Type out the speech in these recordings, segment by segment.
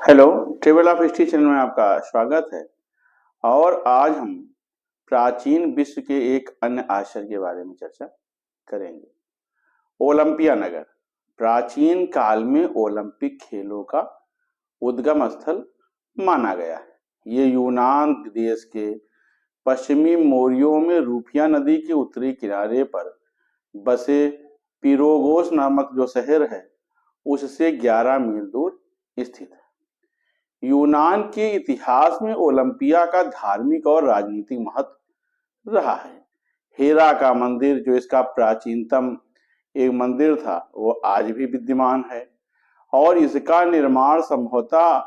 Hello, travel of history channel में आपका स्वागत है। और आज हम प्राचीन विश्व के एक अन्य आश्चर्य के बारे में चर्चा करेंगे। ओलंपिया नगर प्राचीन काल में ओलंपिक खेलों का उद्गम स्थल माना गया है। ये यूनान देश के पश्चिमी मोरियो में रूफिया नदी के उत्तरी किनारे पर बसे पिरोगोस नामक जो शहर है उससे 11 मील दूर स्थित है। यूनान के इतिहास में ओलंपिया का धार्मिक और राजनीतिक महत्व रहा है। हेरा का मंदिर जो इसका प्राचीनतम एक मंदिर था वो आज भी विद्यमान है और इसका निर्माण संभवतः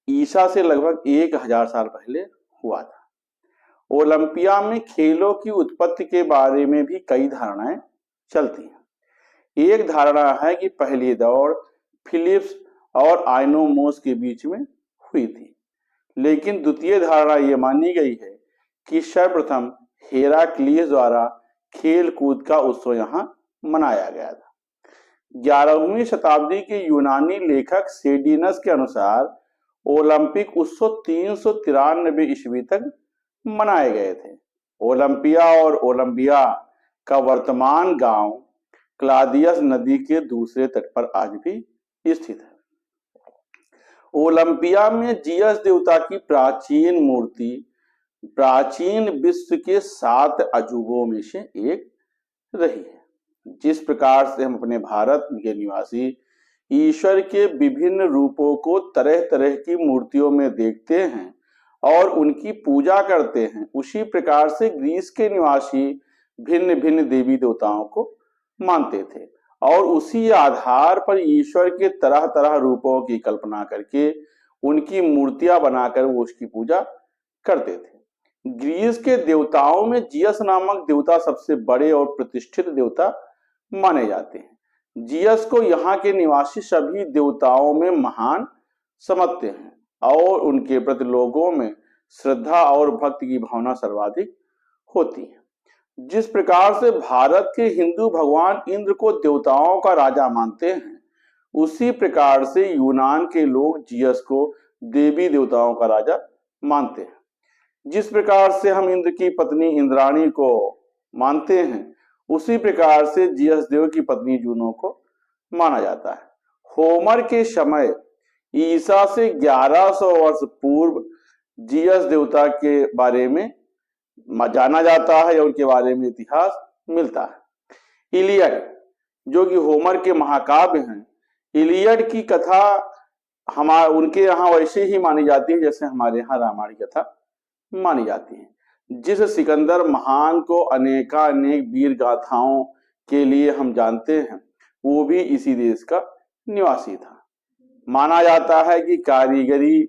ईसा से लगभग 1000 साल पहले हुआ था। ओलंपिया में खेलों की उत्पत्ति के बारे में भी कई धारणाएं चलती हैं। एक धारणा है कि पहली दौड़ फिलिप्स और आइनोमोस के बीच में हुई थी, लेकिन द्वितीय धारणा यह मानी गई है कि सर्वप्रथम हेराक्लियस द्वारा खेल कूद का उत्सव यहाँ मनाया गया था। 11वीं शताब्दी के यूनानी लेखक सेडिनस के अनुसार ओलंपिक उत्सव 393 ईस्वी तक मनाए गए थे। ओलंपिया और ओलंबिया का वर्तमान गांव क्लादियस नदी के दूसरे तट पर आज भी स्थित है। ओलंपिया में जियस देवता की प्राचीन मूर्ति प्राचीन विश्व के 7 अजूबों में से एक रही है। जिस प्रकार से हम अपने भारत के निवासी ईश्वर के विभिन्न रूपों को तरह तरह की मूर्तियों में देखते हैं और उनकी पूजा करते हैं, उसी प्रकार से ग्रीस के निवासी भिन्न भिन्न देवी देवताओं को मानते थे और उसी आधार पर ईश्वर के तरह तरह रूपों की कल्पना करके उनकी मूर्तियां बनाकर वो उसकी पूजा करते थे। ग्रीस के देवताओं में जियस नामक देवता सबसे बड़े और प्रतिष्ठित देवता माने जाते हैं। जियस को यहाँ के निवासी सभी देवताओं में महान समझते हैं और उनके प्रति लोगों में श्रद्धा और भक्ति की भावना सर्वाधिक होती है। जिस प्रकार से भारत के हिंदू भगवान इंद्र को देवताओं का राजा मानते हैं, उसी प्रकार से यूनान के लोग जियस को देवी देवताओं का राजा मानते हैं। जिस प्रकार से हम इंद्र की पत्नी इंद्राणी को मानते हैं, उसी प्रकार से जियस देव की पत्नी जूनो को माना जाता है। होमर के समय ईसा से 1100 वर्ष पूर्व जियस देवता के बारे में जाना जाता है या उनके बारे में इतिहास मिलता है। इलियड जो कि होमर के महाकाव्य हैं, इलियड की कथा उनके यहाँ वैसे ही मानी जाती है जैसे हमारे यहाँ रामायण की कथा मानी जाती है। जिस सिकंदर महान को अनेकानेक वीर गाथाओं के लिए हम जानते हैं, वो भी इसी देश का निवासी था। माना जाता है कि कारीगरी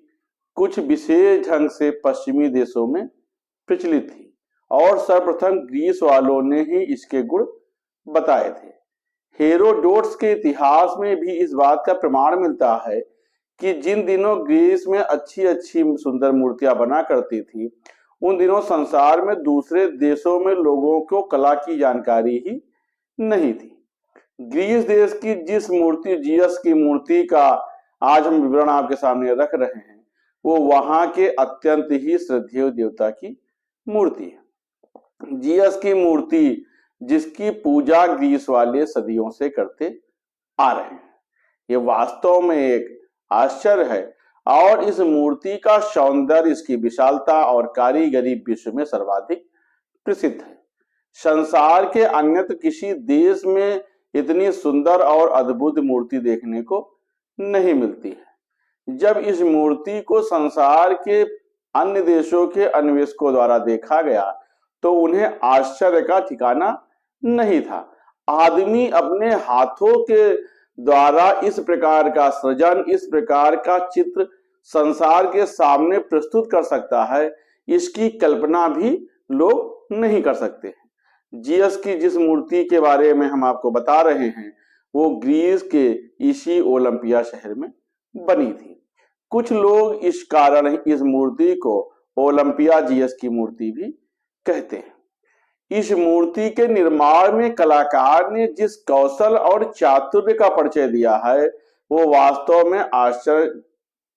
कुछ विशेष ढंग से पश्चिमी देशों में प्रचलित थी और सर्वप्रथम ग्रीस वालों ने ही इसके गुण बताए थे। हेरोडोट्स के इतिहास में भी इस बात का प्रमाण मिलता है कि जिन दिनों ग्रीस में अच्छी अच्छी सुंदर मूर्तियां बना करती थी, उन दिनों संसार में दूसरे देशों में लोगों को कला की जानकारी ही नहीं थी। ग्रीस देश की जिस मूर्ति जियस की मूर्ति का आज हम विवरण आपके सामने रख रहे हैं, वो वहां के अत्यंत ही श्रद्धेय देवता की मूर्ति है। जियस की मूर्ति जिसकी पूजा ग्रीस वाले सदियों से करते आ रहे हैं, ये वास्तव में एक आश्चर्य है और इस मूर्ति का सौंदर्य, इसकी विशालता और कारीगरी विश्व में सर्वाधिक प्रसिद्ध है। संसार के अन्यत्र किसी देश में इतनी सुंदर और अद्भुत मूर्ति देखने को नहीं मिलती है। जब इस मूर्ति को संसार के अन्य देशों के अन्वेषकों द्वारा देखा गया तो उन्हें आश्चर्य का ठिकाना नहीं था। आदमी अपने हाथों के द्वारा इस प्रकार का सृजन, इस प्रकार का चित्र संसार के सामने प्रस्तुत कर सकता है, इसकी कल्पना भी लोग नहीं कर सकते। जियस की जिस मूर्ति के बारे में हम आपको बता रहे हैं, वो ग्रीस के इसी ओलंपिया शहर में बनी थी। कुछ लोग इस कारण इस मूर्ति को ओलंपिया जियस की मूर्ति भी कहते हैं। इस मूर्ति के निर्माण में कलाकार ने जिस कौशल और चातुर्य का परिचय दिया है, वो वास्तव में आश्चर्य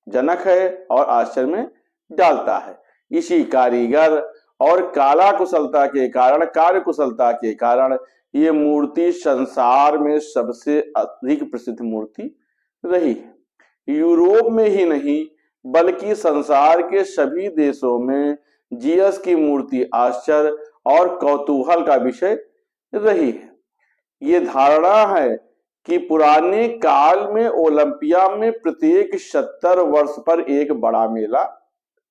जनक है और आश्चर्य में डालता है। इसी कारीगर और कला कुशलता के कारण, कार्य कुशलता के कारण ये मूर्ति संसार में सबसे अधिक प्रसिद्ध मूर्ति रही है। यूरोप में ही नहीं बल्कि संसार के सभी देशों में जीएस की मूर्ति आश्चर्य और कौतूहल का विषय रही है। ये धारणा है कि पुराने काल में ओलंपिया में प्रत्येक 70 वर्ष पर एक बड़ा मेला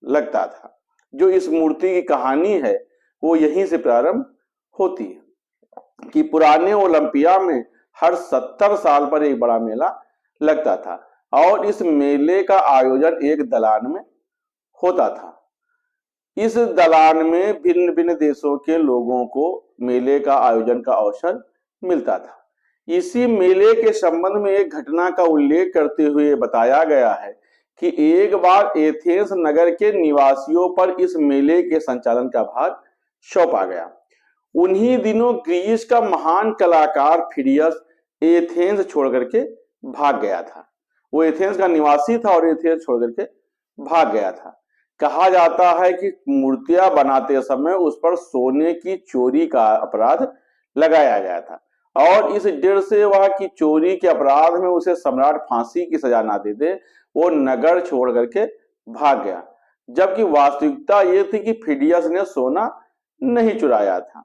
लगता था। जो इस मूर्ति की कहानी है वो यहीं से प्रारंभ होती है कि पुराने ओलंपिया में हर 70 साल पर एक बड़ा मेला लगता था और इस मेले का आयोजन एक दलान में होता था। इस दलान में भिन्न भिन्न देशों के लोगों को मेले का आयोजन का अवसर मिलता था। इसी मेले के संबंध में एक घटना का उल्लेख करते हुए बताया गया है कि एक बार एथेंस नगर के निवासियों पर इस मेले के संचालन का भार सौंपा गया। उन्हीं दिनों ग्रीस का महान कलाकार फिडियस एथेंस छोड़ करके भाग गया था। वो एथेंस का निवासी था और एथेंस छोड़ करके भाग गया था। कहा जाता है कि मूर्तियां बनाते समय उस पर सोने की चोरी का अपराध लगाया गया था और इस डर से वह कि चोरी के अपराध में उसे सम्राट फांसी की सजा ना दे दे, वो नगर छोड़ करके भाग गया। जबकि वास्तविकता ये थी कि फिडियस ने सोना नहीं चुराया था।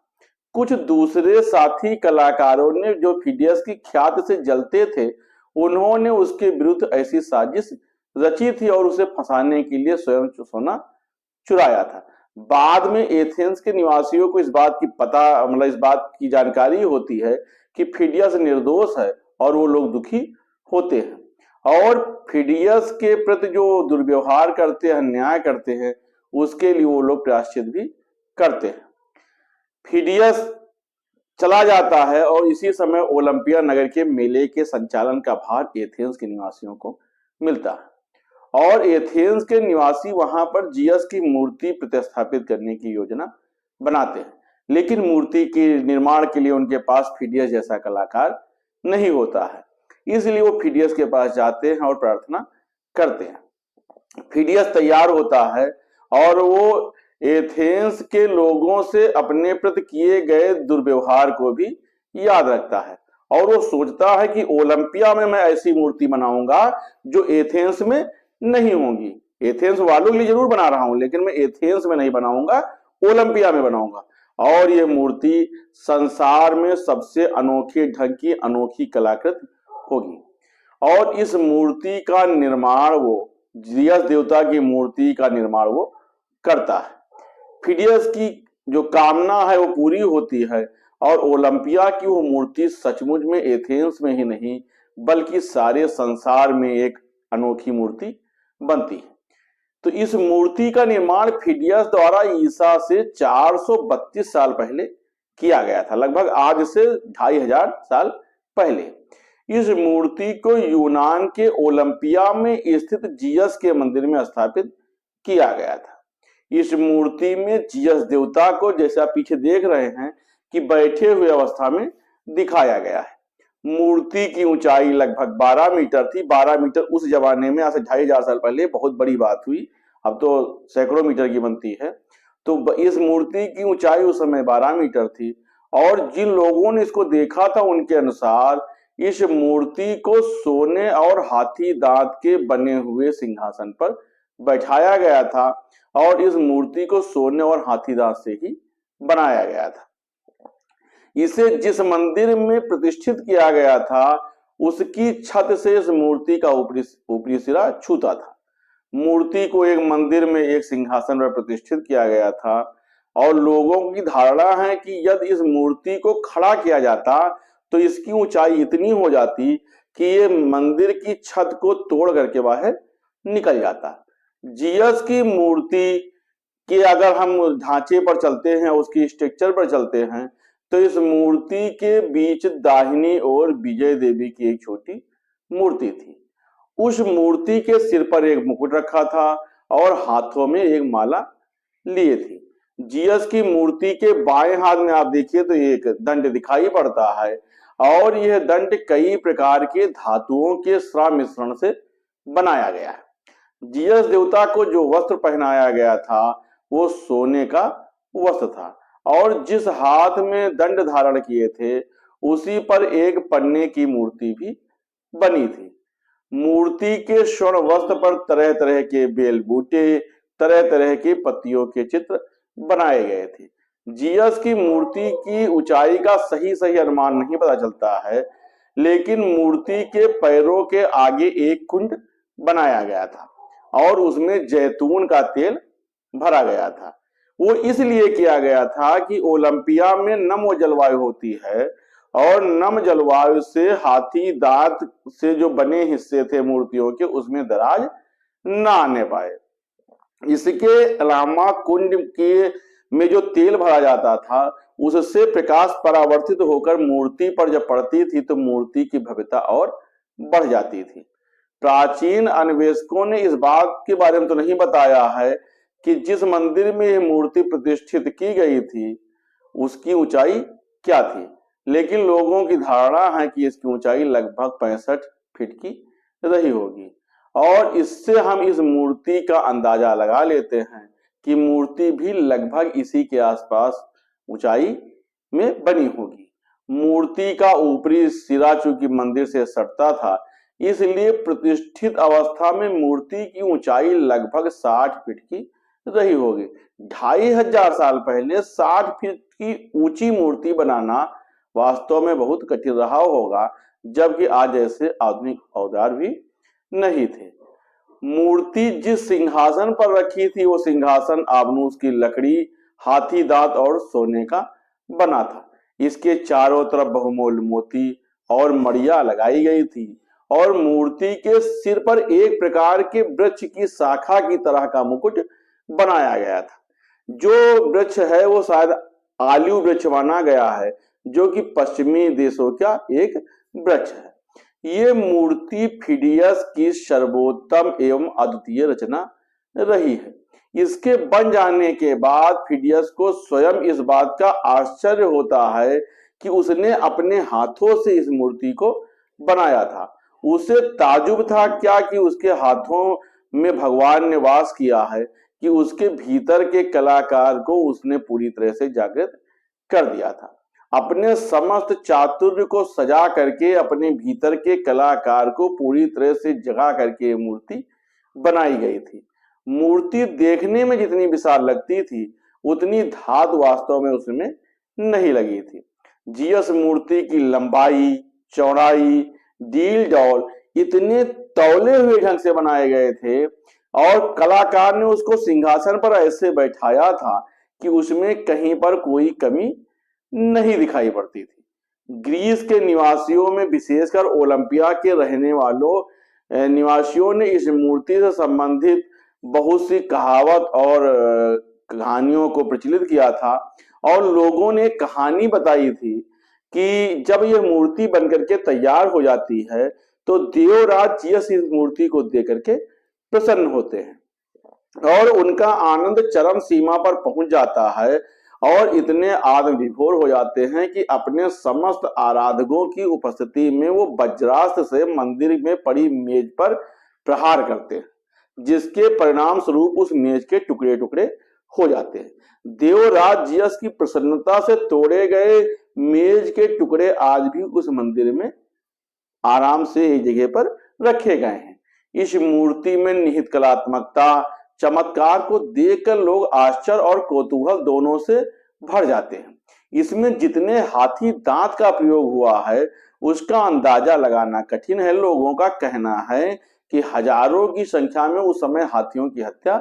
कुछ दूसरे साथी कलाकारों ने जो फिडियस की ख्याति से जलते थे, उन्होंने उसके विरुद्ध ऐसी साजिश रची थी और उसे फंसाने के लिए स्वयं सोना चुराया था। बाद में एथेंस के निवासियों को इस बात की जानकारी होती है कि फिडियस निर्दोष है और वो लोग दुखी होते हैं और फिडियस के प्रति जो दुर्व्यवहार करते हैं, अन्याय करते हैं, उसके लिए वो लोग प्रायश्चित भी करते हैं। फिडियस चला जाता है और इसी समय ओलंपिया नगर के मेले के संचालन का भार एथेंस के निवासियों को मिलता है और एथेंस के निवासी वहां पर जीएस की मूर्ति प्रतिस्थापित करने की योजना बनाते हैं, लेकिन मूर्ति के निर्माण के लिए उनके पास फिडियस जैसा कलाकार नहीं होता है। इसलिए वो फिडियस के पास जाते हैं और प्रार्थना करते हैं। फिडियस तैयार होता है और वो एथेंस के लोगों से अपने प्रति किए गए दुर्व्यवहार को भी याद रखता है और वो सोचता है कि ओलंपिया में मैं ऐसी मूर्ति बनाऊंगा जो एथेंस में नहीं होंगी। एथेंस वालों के लिए जरूर बना रहा हूं, लेकिन मैं एथेंस में नहीं बनाऊंगा, ओलंपिया में बनाऊंगा और यह मूर्ति संसार में सबसे अनोखे ढंग की अनोखी कलाकृत होगी। और इस मूर्ति का निर्माण वो जीएस देवता की मूर्ति का निर्माण वो करता है। फिडियस की जो कामना है वो पूरी होती है और ओलंपिया की वो मूर्ति सचमुच में एथेंस में ही नहीं बल्कि सारे संसार में एक अनोखी मूर्ति बनती है। तो इस मूर्ति का निर्माण फिडियस द्वारा ईसा से 432 साल पहले किया गया था, लगभग आज से 2500 साल पहले। इस मूर्ति को यूनान के ओलंपिया में स्थित जीएस के मंदिर में स्थापित किया गया था। इस मूर्ति में जीएस देवता को, जैसे आप पीछे देख रहे हैं, कि बैठे हुए अवस्था में दिखाया गया है। मूर्ति की ऊंचाई लगभग 12 मीटर थी। 12 मीटर उस जमाने में, आज से 2500 साल पहले, बहुत बड़ी बात हुई। अब तो सैकड़ों मीटर की बनती है। तो इस मूर्ति की ऊंचाई उस समय 12 मीटर थी और जिन लोगों ने इसको देखा था उनके अनुसार इस मूर्ति को सोने और हाथी दांत के बने हुए सिंहासन पर बैठाया गया था और इस मूर्ति को सोने और हाथी दांत से ही बनाया गया था। इसे जिस मंदिर में प्रतिष्ठित किया गया था उसकी छत से इस मूर्ति का ऊपरी सिरा छूता था। मूर्ति को एक मंदिर में एक सिंहासन पर प्रतिष्ठित किया गया था और लोगों की धारणा है कि यदि इस मूर्ति को खड़ा किया जाता तो इसकी ऊंचाई इतनी हो जाती कि ये मंदिर की छत को तोड़ करके बाहर निकल जाता। जीएस की मूर्ति के अगर हम ढांचे पर चलते हैं, उसकी स्ट्रक्चर पर चलते हैं, तो इस मूर्ति के बीच दाहिनी ओर विजय देवी की एक छोटी मूर्ति थी। उस मूर्ति के सिर पर एक मुकुट रखा था और हाथों में एक माला लिए थी। जीएस की मूर्ति के बाएं हाथ में आप देखिए तो एक दंड दिखाई पड़ता है और यह दंड कई प्रकार के धातुओं के श्रम मिश्रण से बनाया गया है। जियस देवता को जो वस्त्र पहनाया गया था वो सोने का वस्त्र था और जिस हाथ में दंड धारण किए थे उसी पर एक पन्ने की मूर्ति भी बनी थी। मूर्ति के स्वर्ण वस्त्र पर तरह तरह के बेल बूटे, तरह तरह के पत्तियों के चित्र बनाए गए थे। जियस की मूर्ति की ऊंचाई का सही सही अनुमान नहीं पता चलता है, लेकिन मूर्ति के पैरों के आगे एक कुंड बनाया गया था और उसमें जैतून का तेल भरा गया था। वो इसलिए किया गया था कि ओलंपिया में नम जलवायु होती है और नम जलवायु से हाथी दांत से जो बने हिस्से थे मूर्तियों के उसमें दराज ना आने पाए। इसके अलावा कुंड के में जो तेल भरा जाता था उससे प्रकाश परावर्तित होकर मूर्ति पर जब पड़ती थी तो मूर्ति की भव्यता और बढ़ जाती थी। प्राचीन अन्वेषकों ने इस बात के बारे में तो नहीं बताया है कि जिस मंदिर में यह मूर्ति प्रतिष्ठित की गई थी उसकी ऊंचाई क्या थी, लेकिन लोगों की धारणा है कि इसकी ऊंचाई लगभग 65 फीट की रही होगी और इससे हम इस मूर्ति का अंदाजा लगा लेते हैं कि मूर्ति भी लगभग इसी के आसपास ऊंचाई में बनी होगी। मूर्ति का ऊपरी सिरा चूंकि मंदिर से सटता था इसलिए प्रतिष्ठित अवस्था में मूर्ति की ऊंचाई लगभग 60 फीट की रही होगी। 2500 साल पहले 60 फीट की ऊंची मूर्ति बनाना वास्तव में बहुत कठिन रहा होगा, जबकि आज जैसे आधुनिक औजार भी नहीं थे। मूर्ति जिस सिंहासन पर रखी थी वो सिंहासन आबनूस की लकड़ी, हाथी दांत और सोने का बना था। इसके चारों तरफ बहुमूल्य मोती और मड़िया लगाई गई थी और मूर्ति के सिर पर एक प्रकार के वृक्ष की शाखा की तरह का मुकुट बनाया गया था। जो वृक्ष है वो शायद आलू वृक्ष माना गया है जो कि पश्चिमी देशों का एक वृक्ष है। ये मूर्ति फिडियस की सर्वोत्तम एवं अद्वितीय रचना रही है। इसके बन जाने के बाद फिडियस को स्वयं इस बात का आश्चर्य होता है कि उसने अपने हाथों से इस मूर्ति को बनाया था। उसे ताजुब था क्या कि उसके हाथों में भगवान ने वास किया है कि उसके भीतर के कलाकार को उसने पूरी तरह से जागृत कर दिया था। अपने समस्त चातुर्य को सजा करके अपने भीतर के कलाकार को पूरी तरह से जगा करके मूर्ति बनाई गई थी। मूर्ति देखने में जितनी विशाल लगती थी उतनी धातु वास्तव में उसमें नहीं लगी थी। जियस मूर्ति की लंबाई, चौड़ाई, डील डॉल इतने तौले हुए ढंग से बनाए गए थे और कलाकार ने उसको सिंहासन पर ऐसे बैठाया था कि उसमें कहीं पर कोई कमी नहीं दिखाई पड़ती थी। ग्रीस के निवासियों में विशेषकर ओलंपिया के रहने वालों निवासियों ने इस मूर्ति से संबंधित बहुत सी कहावत और कहानियों को प्रचलित किया था और लोगों ने कहानी बताई थी कि जब यह मूर्ति बनकर के तैयार हो जाती है तो देवराज जियस इस मूर्ति को देख करके प्रसन्न होते हैं और उनका आनंद चरम सीमा पर पहुंच जाता है और इतने आत्म विभोर हो जाते हैं कि अपने समस्त आराधकों की उपस्थिति में वो वज्रास्त्र से मंदिर में पड़ी मेज पर प्रहार करते हैं, जिसके परिणाम स्वरूप उस मेज के टुकड़े टुकड़े हो जाते हैं। देवराज जियस की प्रसन्नता से तोड़े गए मेज के टुकड़े आज भी उस मंदिर में आराम से एक जगह पर रखे गए हैं। इस मूर्ति में निहित कलात्मकता, चमत्कार को देखकर लोग आश्चर्य और कौतूहल दोनों से भर जाते हैं। इसमें जितने हाथी दांत का प्रयोग हुआ है उसका अंदाजा लगाना कठिन है। लोगों का कहना है कि हजारों की संख्या में उस समय हाथियों की हत्या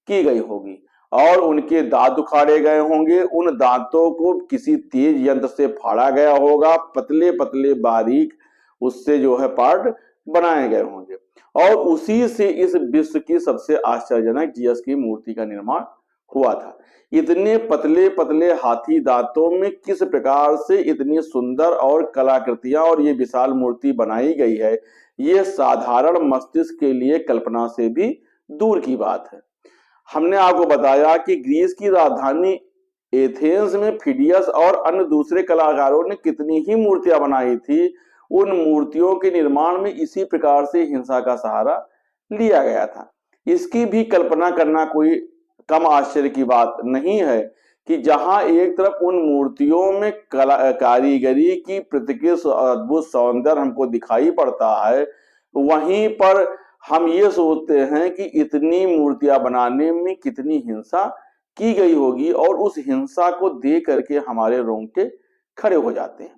की गई होगी और उनके दांत उखाड़े गए होंगे। उन दांतों को किसी तेज यंत्र से फाड़ा गया होगा, पतले पतले बारीक उससे जो है पार्ट बनाए गए होंगे और उसी से इस विश्व की सबसे आश्चर्यजनक जियस की मूर्ति का निर्माण हुआ था। इतने पतले पतले हाथी दांतों में किस प्रकार से इतनी सुंदर और कलाकृतियां और ये विशाल मूर्ति बनाई गई है, ये साधारण मस्तिष्क के लिए कल्पना से भी दूर की बात है। हमने आपको बताया कि ग्रीस की राजधानी एथेंस में फिडियस और अन्य दूसरे कलाकारों ने कितनी ही मूर्तियां बनाई थी। उन मूर्तियों के निर्माण में इसी प्रकार से हिंसा का सहारा लिया गया था। इसकी भी कल्पना करना कोई कम आश्चर्य की बात नहीं है कि जहां एक तरफ उन मूर्तियों में कारीगरी की प्रकृति अद्भुत सौंदर्य हमको दिखाई पड़ता है, वहीं पर हम ये सोचते हैं कि इतनी मूर्तियां बनाने में कितनी हिंसा की गई होगी और उस हिंसा को देख करके हमारे रोंगटे खड़े हो जाते हैं।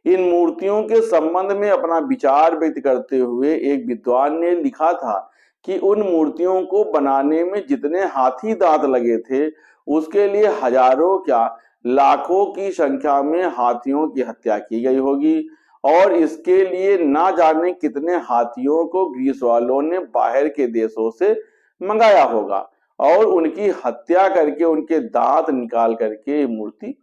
इन मूर्तियों के संबंध में अपना विचार व्यक्त करते हुए एक विद्वान ने लिखा था कि उन मूर्तियों को बनाने में जितने हाथी दांत लगे थे उसके लिए हजारों क्या लाखों की संख्या में हाथियों की हत्या की गई होगी और इसके लिए ना जाने कितने हाथियों को ग्रीस वालों ने बाहर के देशों से मंगाया होगा और उनकी हत्या करके उनके दांत निकाल करके मूर्ति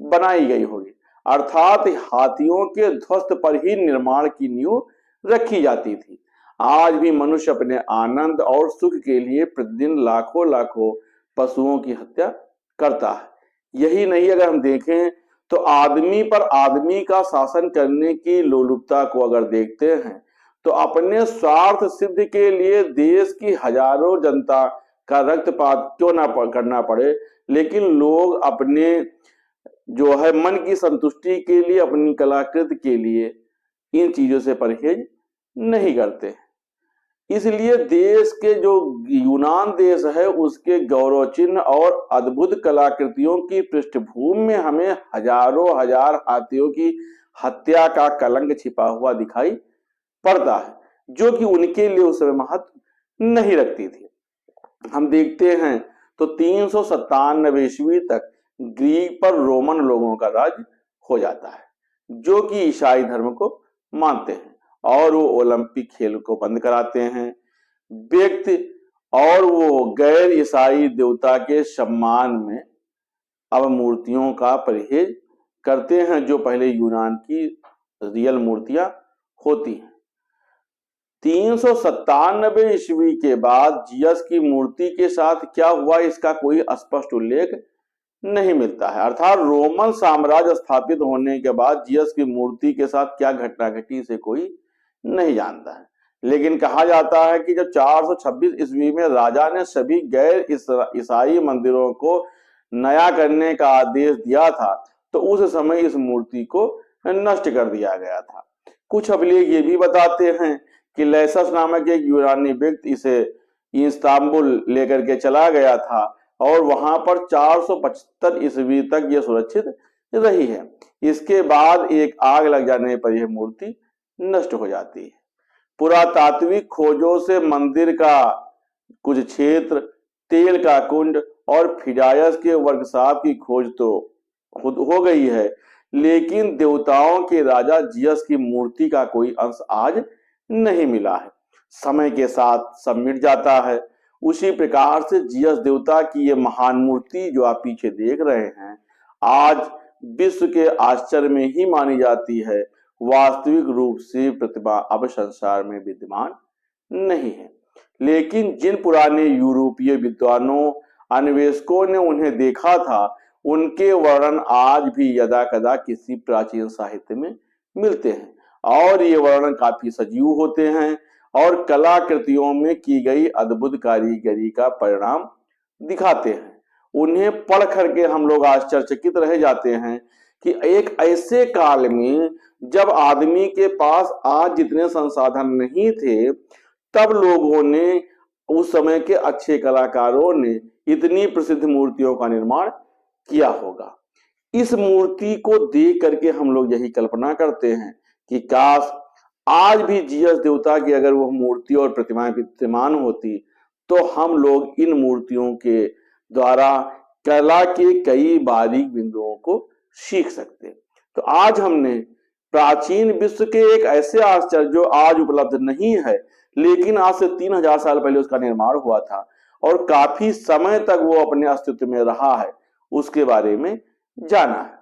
बनाई गई होगी। अर्थात हाथियों के ध्वस्त पर ही निर्माण की नींव रखी जाती थी। आज भी मनुष्य अपने आनंद और सुख के लिए प्रतिदिन लाखों लाखों पशुओं की हत्या करता है। यही नहीं, अगर हम देखें तो आदमी पर आदमी का शासन करने की लोलुपता को अगर देखते हैं तो अपने स्वार्थ सिद्ध के लिए देश की हजारों जनता का रक्तपात क्यों ना करना पड़े, लेकिन लोग अपने जो है मन की संतुष्टि के लिए, अपनी कलाकृति के लिए इन चीजों से परहेज नहीं करते। इसलिए देश के जो यूनान देश है उसके गौरव चिन्ह और अद्भुत कलाकृतियों की पृष्ठभूमि में हमें हजारों हजार हाथियों की हत्या का कलंक छिपा हुआ दिखाई पड़ता है, जो कि उनके लिए उस समय महत्व नहीं रखती थी। हम देखते हैं तो 397 ईस्वी तक ग्रीक पर रोमन लोगों का राज हो जाता है, जो कि ईसाई धर्म को मानते हैं और वो ओलंपिक खेल को बंद कराते हैं। व्यक्ति और वो गैर ईसाई देवता के सम्मान में अब मूर्तियों का परहेज करते हैं, जो पहले यूनान की रियल मूर्तियां होती हैं। 397 ईस्वी के बाद जियस की मूर्ति के साथ क्या हुआ इसका कोई स्पष्ट उल्लेख नहीं मिलता है। अर्थात रोमन साम्राज्य स्थापित होने के बाद जियस की मूर्ति के साथ क्या घटना घटी इसे कोई नहीं जानता है, लेकिन कहा जाता है कि जब 426 ईस्वी में राजा ने सभी गैर ईसाई मंदिरों को नया करने का आदेश दिया था तो उस समय इस मूर्ति को नष्ट कर दिया गया था। कुछ अभिलेख ये भी बताते हैं कि लैसस नामक एक यूनानी व्यक्ति इसे इस्तांबुल लेकर के चला गया था और वहां पर 475 ईस्वी तक यह सुरक्षित रही है। इसके बाद एक आग लग जाने पर यह मूर्ति नष्ट हो जाती है। पुरातात्विक खोजों से मंदिर का कुछ क्षेत्र, तेल का कुंड और फिजायस के वर्कशॉप की खोज तो हो गई है, लेकिन देवताओं के राजा जियस की मूर्ति का कोई अंश आज नहीं मिला है। समय के साथ सब मिट जाता है। उसी प्रकार से जियस देवता की ये महान मूर्ति जो आप पीछे देख रहे हैं आज विश्व के आश्चर्य में ही मानी जाती है। वास्तविक रूप से प्रतिमा अब संसार में विद्यमान नहीं है, लेकिन जिन पुराने यूरोपीय विद्वानों अन्वेषकों ने उन्हें देखा था उनके वर्णन आज भी यदा कदा किसी प्राचीन साहित्य में मिलते हैं और ये वर्णन काफी सजीव होते हैं और कलाकृतियों में की गई अद्भुत कारीगरी का परिणाम दिखाते हैं। उन्हें पढ़ करके हम लोग आश्चर्यचकित रह जाते हैं कि एक ऐसे काल में जब आदमी के पास आज जितने संसाधन नहीं थे तब लोगों ने, उस समय के अच्छे कलाकारों ने इतनी प्रसिद्ध मूर्तियों का निर्माण किया होगा। इस मूर्ति को देख करके हम लोग यही कल्पना करते हैं कि काश आज भी जियस देवता की अगर वो मूर्ति और प्रतिमाएं विद्यमान होती तो हम लोग इन मूर्तियों के द्वारा कला के कई बारीक बिंदुओं को सीख सकते। तो आज हमने प्राचीन विश्व के एक ऐसे आश्चर्य जो आज उपलब्ध नहीं है लेकिन आज से 3000 साल पहले उसका निर्माण हुआ था और काफी समय तक वो अपने अस्तित्व में रहा है, उसके बारे में जाना है।